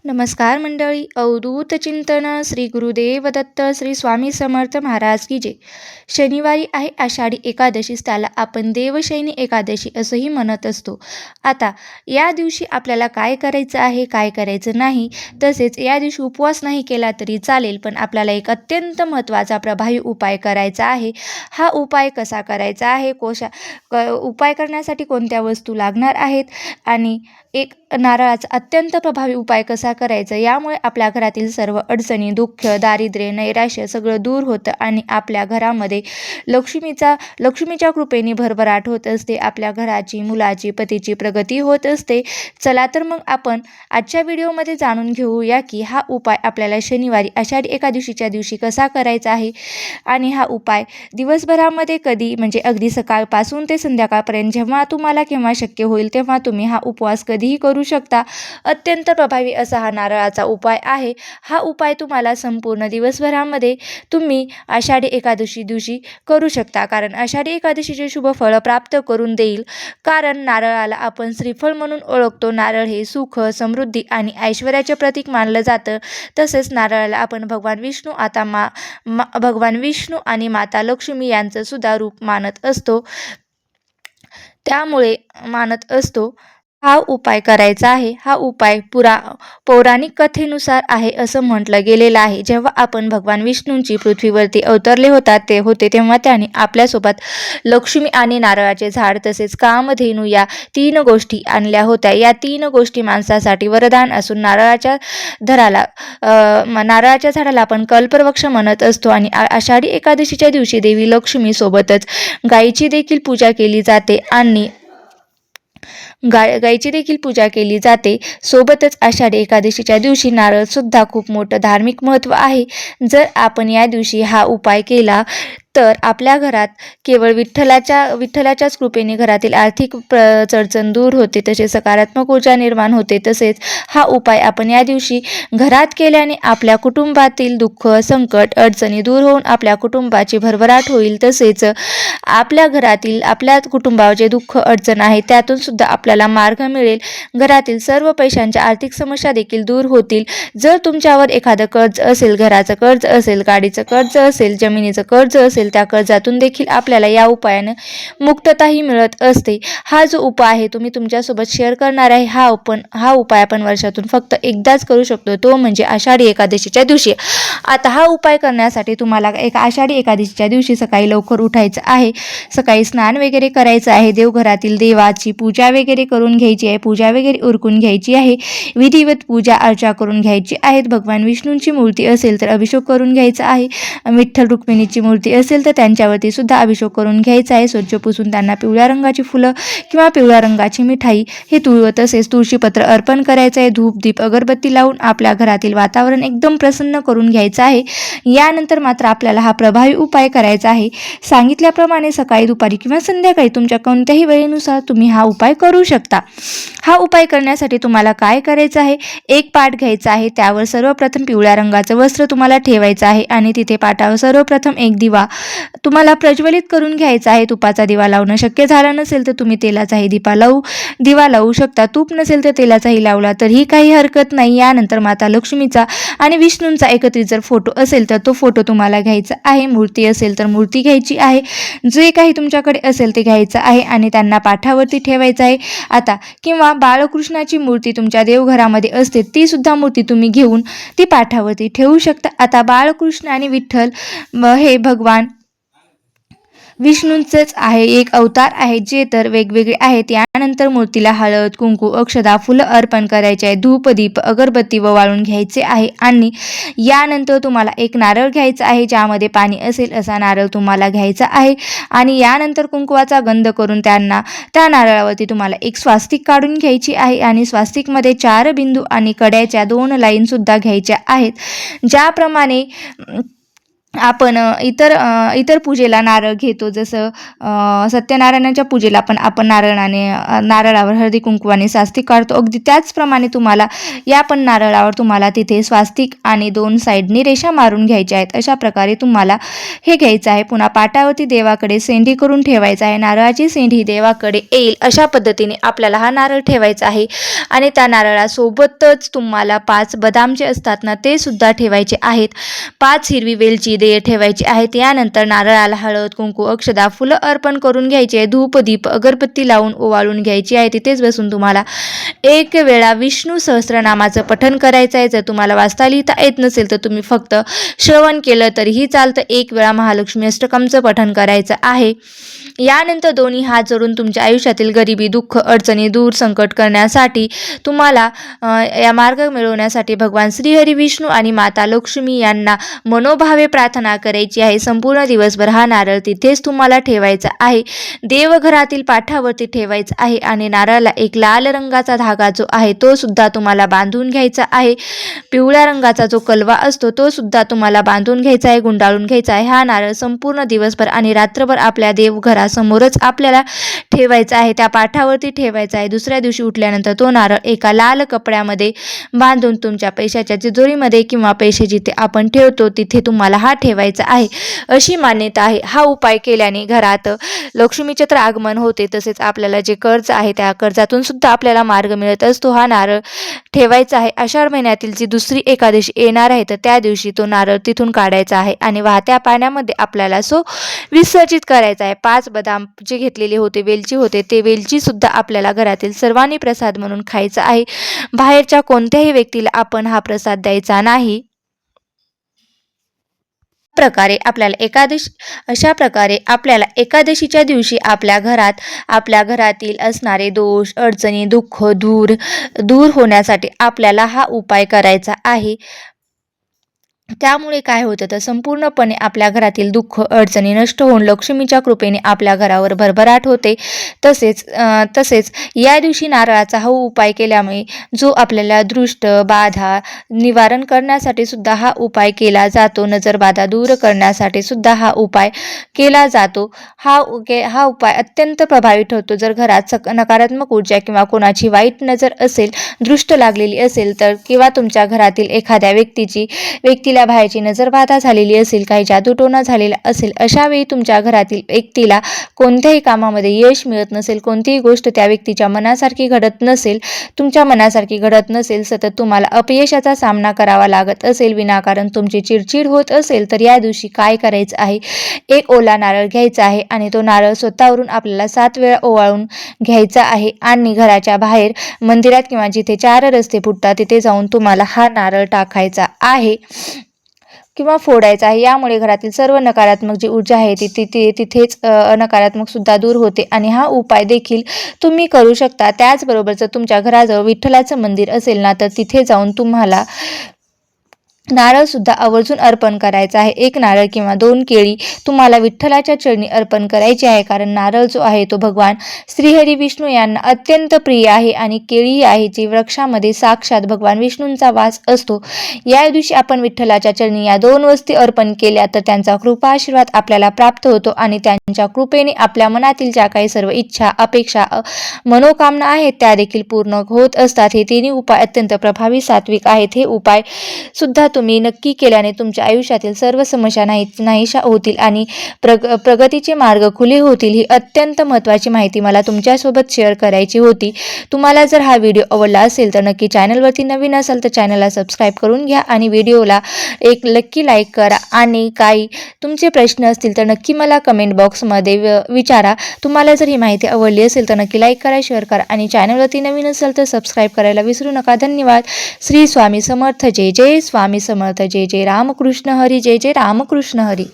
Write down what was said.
नमस्कार मंडळी. अवधूत चिंतन श्री गुरुदेव दत्त श्री स्वामी समर्थ महाराज की जय. शनिवारी आहे आषाढी एकादशीस, त्याला आपण देवशयनी एकादशी असंही म्हणत असतो. आता या दिवशी आपल्याला काय करायचं आहे, काय करायचं नाही, तसेच या दिवशी उपवास नाही केला तरी चालेल, पण आपल्याला एक अत्यंत महत्त्वाचा प्रभावी उपाय करायचा आहे. हा उपाय कसा करायचा आहे, उपाय करण्यासाठी कोणत्या वस्तू लागणार आहेत आणि एक नारळाचा अत्यंत प्रभावी उपाय कसा करायचा, यामुळे आपल्या घरातील सर्व अडचणी, दुःख, दारिद्र्य, नैराश्य सगळं दूर होतं आणि आपल्या घरामध्ये लक्ष्मीच्या कृपेने भरभराट होत असते. आपल्या घराची, मुलाची, पतीची प्रगती होत असते. चला तर मग आपण आजच्या व्हिडिओमध्ये जाणून घेऊया की हा उपाय आपल्याला शनिवारी आषाढी एकादशीच्या दिवशी कसा करायचा आहे आणि हा उपाय दिवसभरामध्ये कधी, म्हणजे अगदी सकाळपासून ते संध्याकाळपर्यंत जेव्हा तुम्हाला केव्हा शक्य होईल तेव्हा तुम्ही हा उपवास कधीही करू शकता. अत्यंत प्रभावी असा हा नारळाचा उपाय आहे. हा उपाय तुम्हाला संपूर्ण दिवसभरामध्ये तुम्ही आषाढी एकादशी दिवशी करू शकता, कारण आषाढी एकादशीचे शुभ फळ प्राप्त करून देईल. कारण नारळाला आपण श्रीफळ म्हणून ओळखतो. नारळ हे सुख, समृद्धी आणि ऐश्वर्याचे प्रतीक मानलं जातं. तसेच नारळाला आपण भगवान विष्णू आणि माता लक्ष्मी यांचं सुद्धा रूप मानत असतो. हा उपाय करायचा आहे. हा उपाय पौराणिक कथेनुसार आहे असं म्हटलं गेलेलं आहे. जेव्हा आपण भगवान विष्णूंची पृथ्वीवरती अवतरले होते तेव्हा त्यांनी आपल्यासोबत लक्ष्मी आणि नारळाचे झाड तसेच कामधेनू या 3 गोष्टी आणल्या होत्या. या 3 गोष्टी माणसासाठी वरदान असून नारळाच्या झाडाला आपण कल्पवृक्ष म्हणत असतो. आणि आषाढी एकादशीच्या दिवशी देवी लक्ष्मी सोबतच गायीची देखील पूजा केली जाते सोबतच आषाढी एकादशीच्या दिवशी नारळ सुद्धा खूप मोठं धार्मिक महत्त्व आहे. जर आपण या दिवशी हा उपाय केला तर आपल्या घरात केवळ विठ्ठलाच्याच कृपेने घरातील आर्थिक चणचण दूर होते, तसेच सकारात्मक ऊर्जा निर्माण होते. तसेच हा उपाय आपण या दिवशी घरात केल्याने आपल्या कुटुंबातील दुःख, संकट, अडचणी दूर होऊन आपल्या कुटुंबाची भरभराट होईल. तसेच आपल्या कुटुंबाचे दुःख, अडचण आहे त्यातून सुद्धा आपल्याला मार्ग मिळेल. घरातील सर्व पैशांच्या आर्थिक समस्या देखील दूर होतील. जर तुमच्यावर एखादं कर्ज असेल, घराचं कर्ज असेल, गाडीचं कर्ज असेल, जमिनीचं कर्ज असेल, त्या कर्जातून देखील आपल्याला या उपायाने मुक्तताही मिळत असते. हा जो उपाय आहे तुम्ही तुमच्यासोबत शेअर करणार आहे. हा उपाय आपण वर्षातून फक्त एकदाच करू शकतो, तो म्हणजे आषाढी एकादशीच्या दिवशी. आता हा उपाय करण्यासाठी तुम्हाला आषाढी एकादशीच्या दिवशी सकाळी लवकर उठायचं आहे. सकाळी स्नान वगैरे करायचं आहे. देवघरातील देवाची पूजा वगैरे करून घ्यायची आहे. पूजा वगैरे उरकून घ्यायची आहे. विधिवत पूजा अर्चा करून घ्यायची आहेत. भगवान विष्णूंची मूर्ती असेल तर अभिषेक करून घ्यायचा आहे. विठ्ठल रुक्मिणीची मूर्ती असेल तर त्यांच्यावरती सुद्धा अभिषेक करून घ्यायचा आहे. स्वच्छ पुसून त्यांना पिवळ्या रंगाची फुलं किंवा पिवळ्या रंगाची मिठाई हे तसेच तुळशीपत्र अर्पण करायचं आहे. धूप, दीप, अगरबत्ती लावून आपल्या घरातील वातावरण एकदम प्रसन्न करून घ्यायचं आहे. यानंतर मात्र आपल्याला हा प्रभावी उपाय करायचा आहे. सांगितल्याप्रमाणे सकाळी, दुपारी किंवा संध्याकाळी तुमच्या कोणत्याही वेळेनुसार तुम्ही हा उपाय करू शकता. हा उपाय करण्यासाठी तुम्हाला काय करायचं आहे, एक पाट घ्यायचा आहे. त्यावर सर्वप्रथम पिवळ्या रंगाचं वस्त्र तुम्हाला ठेवायचं आहे आणि तिथे पाटावर सर्वप्रथम एक दिवा तुम्हाला प्रज्वलित करून घ्यायचा आहे. तुपाचा दिवा लावणं शक्य झालं नसेल तर तुम्ही तेलाचाही दिवा लावू शकता. तूप नसेल तर तेलाचाही लावला तरीही काही हरकत नाही. यानंतर माता लक्ष्मीचा आणि विष्णूंचा एकत्रित जर फोटो असेल तर तो फोटो तुम्हाला घ्यायचा आहे. मूर्ती असेल तर मूर्ती घ्यायची आहे. जे काही तुमच्याकडे असेल ते घ्यायचं आहे आणि त्यांना पाठावरती ठेवायचं आहे. आता किंवा बाळकृष्णाची मूर्ती तुमच्या देवघरामध्ये असते, ती सुद्धा मूर्ती तुम्ही घेऊन ती पाठावरती ठेवू शकता. आता बाळकृष्ण आणि विठ्ठल हे भगवान विष्णूंचेच आहे, एक अवतार आहे, जे तर वेगवेगळे आहेत. यानंतर मूर्तीला हळद, कुंकू, अक्षदा, फुलं अर्पण करायचे आहे. धूप, दीप, अगरबत्ती वाळून घ्यायचे आहे. आणि यानंतर तुम्हाला एक नारळ घ्यायचा आहे, ज्यामध्ये पाणी असेल असा नारळ तुम्हाला घ्यायचा आहे. आणि यानंतर कुंकवाचा गंध करून त्या नारळावरती तुम्हाला एक स्वास्तिक काढून घ्यायची आहे. आणि स्वास्तिकमध्ये 4 बिंदू आणि कड्याच्या 2 लाईन सुद्धा घ्यायच्या आहेत. ज्याप्रमाणे आपण इतर पूजेला नारळ घेतो, जसं सत्यनारायणाच्या पूजेला पण आपण नारळावर हळदी कुंकवाने स्वास्तिक काढतो. अगदी त्याचप्रमाणे या पण नारळावर तुम्हाला तिथे स्वास्तिक आणि 2 साईडनी रेषा मारून घ्यायच्या आहेत. अशा प्रकारे तुम्हाला हे घ्यायचं आहे. पुन्हा पाटावरती देवाकडे सेंधी करून ठेवायचा आहे. नारळाची सेंधी देवाकडे येईल अशा पद्धतीने आपल्याला हा नारळ ठेवायचा आहे. आणि त्या नारळासोबतच तुम्हाला 5 बदाम जे असतात ना, ते सुद्धा ठेवायचे आहेत. 5 हिरवी वेलची ठेवायची आहे. त्यानंतर नारळाला हळद, कुंकू, अक्षदा, फुलं अर्पण करून घ्यायची आहे. धूप, दीप, अगरबत्ती लावून ओवाळून घ्यायची आहे. तिथेच बसून तुम्हाला 1 वेळा विष्णू सहस्त्रनामाचं पठण करायचं आहे. जर तुम्हाला वाचता लिहिता येत नसेल तर तुम्ही फक्त श्रवण केलं तरीही चालतं. 1 वेळा महालक्ष्मी अष्टकमचं पठण करायचं आहे. यानंतर दोन्ही हात जोडून तुमच्या आयुष्यातील गरिबी, दुःख, अडचणी दूर, संकट करण्यासाठी तुम्हाला या मार्ग मिळवण्यासाठी भगवान श्रीहरी विष्णू आणि माता लक्ष्मी यांना मनोभावे प्रार्थना करायची आहे. संपूर्ण दिवसभर हा नारळ तिथेच तुम्हाला ठेवायचा आहे. देवघरातील पाठावरती ठेवायचा आहे आणि नारळाला एक लाल रंगाचा धागा जो आहे तो सुद्धा तुम्हाला बांधून घ्यायचा आहे. पिवळ्या रंगाचा जो कलवा असतो तो सुद्धा तुम्हाला बांधून घ्यायचा आहे, गुंडाळून घ्यायचा आहे. हा नारळ संपूर्ण दिवसभर आणि रात्रभर आपल्या देवघरासमोरच आपल्याला ठेवायचा आहे, त्या पाठावरती ठेवायचा आहे. दुसऱ्या दिवशी उठल्यानंतर तो नारळ एका लाल कपड्यामध्ये बांधून तुमच्या पैशाच्या तिजोरीमध्ये किंवा पैसे जिथे आपण ठेवतो तिथे तुम्हाला हा ठेवायचा आहे, अशी मान्यता आहे. हा उपाय केल्याने घरात लक्ष्मीचे तर आगमन होते, तसेच आपल्याला जे कर्ज आहे त्या कर्जातून सुद्धा आपल्याला मार्ग मिळत असतो. हा नारळ ठेवायचा आहे. आषाढ महिन्यातील जी दुसरी एकादशी येणार आहे तर त्या दिवशी तो नारळ तिथून काढायचा आहे आणि वाहत्या पाण्यामध्ये आपल्याला विसर्जित करायचा आहे. 5 बदाम जे घेतलेले होते, वेलची होते, ते वेलची सुद्धा आपल्याला घरातील सर्वांनी प्रसाद म्हणून खायचा आहे. बाहेरच्या कोणत्याही व्यक्तीला आपण हा प्रसाद द्यायचा नाही. अशा प्रकारे आपल्याला एकादशीच्या दिवशी आपल्या घरातील असणारे दोष, अडचणी, दुःख दूर होण्यासाठी आपल्याला हा उपाय करायचा आहे. त्यामुळे काय होतं तर संपूर्णपणे आपल्या घरातील दुःख, अडचणी नष्ट होऊन लक्ष्मीच्या कृपेने आपल्या घरावर भरभराट होते. तसेच या दिवशी नारळाचा हा उपाय केल्यामुळे जो आपल्याला दृष्ट, बाधा निवारण करण्यासाठी सुद्धा हा उपाय केला जातो. नजरबाधा दूर करण्यासाठी सुद्धा हा उपाय केला जातो. हा उपाय अत्यंत प्रभावी ठरतो. जर घरात नकारात्मक ऊर्जा किंवा कोणाची वाईट नजर असेल, दृष्ट लागलेली असेल तर, किंवा तुमच्या घरातील एखाद्या व्यक्तीला बाहेरची नजरबाधा झालेली असेल, काही जादूटोणा झालेला असेल, अशा वेळी तुमच्या घरातील व्यक्तीला कोणत्याही कामामध्ये यश मिळत नसेल, कोणतीही गोष्ट त्या व्यक्तीच्या मनासारखी घडत नसेल, तुमच्या मनासारखी घडत नसेल, सतत तुम्हाला अपयशाचा सामना करावा लागत असेल, विनाकारण तुमची चिडचिड होत असेल, तर या दिवशी काय करायचं आहे, एक ओला नारळ घ्यायचा आहे आणि तो नारळ स्वतःवरून आपल्याला 7 वेळा ओवाळून घ्यायचा आहे आणि घराच्या बाहेर मंदिरात किंवा जिथे 4 रस्ते फुटतात तिथे जाऊन तुम्हाला हा नारळ टाकायचा आहे किंवा फोडायचा आहे. यामुळे घरातील सर्व नकारात्मक जी ऊर्जा आहे तिथेच नकारात्मक सुद्धा दूर होते आणि हा उपाय देखील तुम्ही करू शकता. त्याचबरोबर जर तुमच्या घराजवळ विठ्ठलाचं मंदिर असेल ना, तर तिथे जाऊन तुम्हाला नारळ सुद्धा आवर्जून अर्पण करायचा आहे. 1 नारळ किंवा 2 केळी तुम्हाला विठ्ठलाच्या चरणी अर्पण करायची आहे, कारण नारळ जो आहे तो भगवान श्रीहरी विष्णू यांना अत्यंत प्रिय आहे आणि केळी आहे जी वृक्षामध्ये साक्षात भगवान विष्णूंचा वास असतो. या दिवशी आपण विठ्ठलाच्या चरणी या 2 वस्तू अर्पण केल्या तर त्यांचा कृपा आशीर्वाद आपल्याला प्राप्त होतो आणि त्यांच्या कृपेने आपल्या मनातील ज्या काही सर्व इच्छा, अपेक्षा, मनोकामना आहेत त्या देखील पूर्ण होत असतात. हे तिन्ही उपाय अत्यंत प्रभावी, सात्विक आहेत. हे उपाय सुद्धा तुम्ही नक्की केल्याने तुमच्या आयुष्यातील सर्व समस्या नाहीशा होतील आणि प्रगतीचे मार्ग खुले होतील. ही अत्यंत महत्त्वाची माहिती मला तुमच्यासोबत शेअर करायची होती. तुम्हाला जर हा व्हिडिओ आवडला असेल तर नक्की चॅनलवरती नवीन असाल तर चॅनलला सबस्क्राईब करून घ्या आणि व्हिडिओला एक नक्की लाईक करा आणि काही तुमचे प्रश्न असतील तर नक्की मला कमेंट बॉक्समध्ये विचारा. तुम्हाला जर ही माहिती आवडली असेल तर नक्की लाईक करा, शेअर करा आणि चॅनलवरती नवीन असाल तर सबस्क्राईब करायला विसरू नका. धन्यवाद. श्री स्वामी समर्थ. जय जय स्वामी समर्थ. जय जय रामकृष्ण हरी. जय जय रामकृष्ण हरी.